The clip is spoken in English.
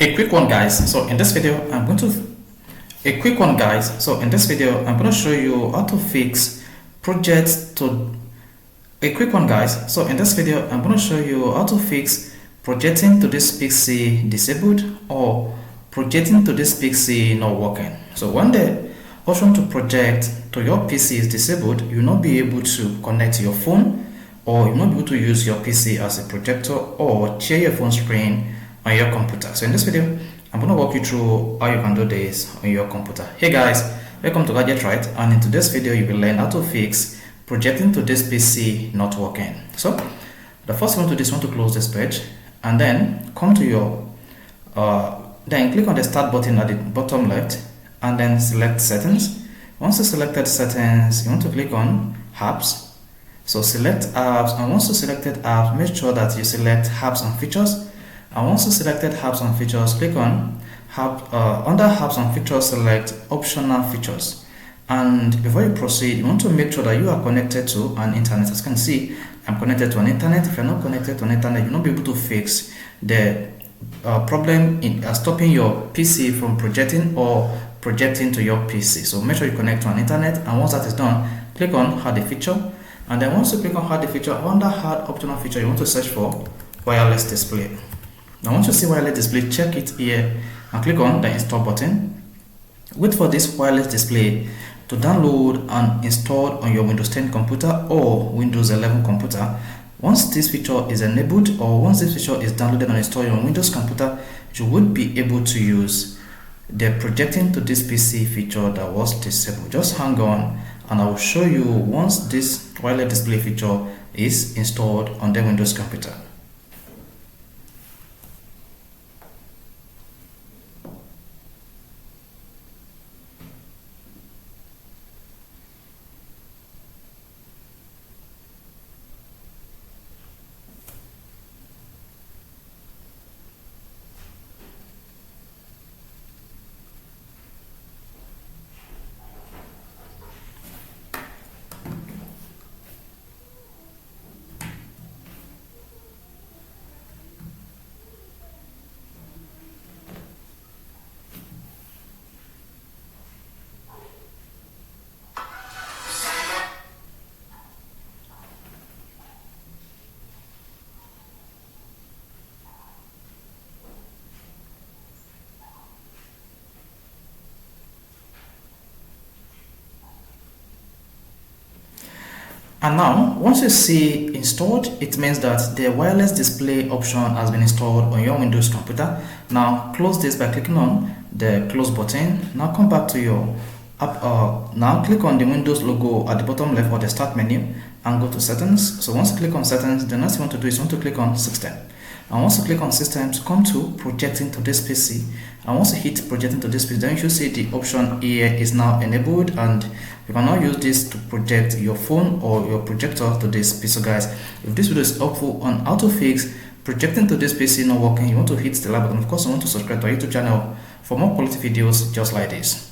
A quick one, guys. So in this video I'm going to show you how to fix projects to projecting to this PC disabled or projecting to this PC not working. So when the option to project to your PC is disabled, you'll not be able to connect to your phone, or you'll not be able to use your PC as a projector or share your phone screen on your computer. So in this video I'm going to walk you through how you can do this on your computer. Hey guys, welcome to Gadget Right, and in today's video you will learn how to fix projecting to this PC not working. So the first thing you want to do is you want to close this page and then come to your then click on the start button at the bottom left and then select settings. Once you selected settings, you want to click on apps. So select apps, and once you selected apps, make sure that you select apps and features. And once you selected apps and features, click on under apps and features, select optional features. And before you proceed, you want to make sure that you are connected to an internet. As you can see, I'm connected to an internet. If you're not connected to an internet, you'll not be able to fix the problem in stopping your PC from projecting or projecting to your PC. So make sure you connect to an internet, and once that is done, click on add a feature. And then once you click on add a feature, under add optional feature, you want to search for wireless display. Now once you see wireless display, check it here and click on the install button. Wait for this wireless display to download and install on your Windows 10 computer or Windows 11 computer. Once this feature is enabled, or once this feature is downloaded and installed on Windows computer, you would be able to use the projecting to this PC feature that was disabled. Just hang on and I will show you once this wireless display feature is installed on the Windows computer. And now, once you see installed, it means that the wireless display option has been installed on your Windows computer. Now, close this by clicking on the close button. Now, come back to your app. Now, click on the Windows logo at the bottom left or the start menu and go to settings. So, once you click on settings, the next thing you want to do is you want to click on system. And once you click on systems, come to projecting to this PC. And once you hit projecting to this PC, then you should see the option here is now enabled, and you can now use this to project your phone or your projector to this PC. So guys, if this video is helpful on how to fix projecting to this PC not working, you want to hit the like button. Of course, you want to subscribe to our YouTube channel for more quality videos just like this.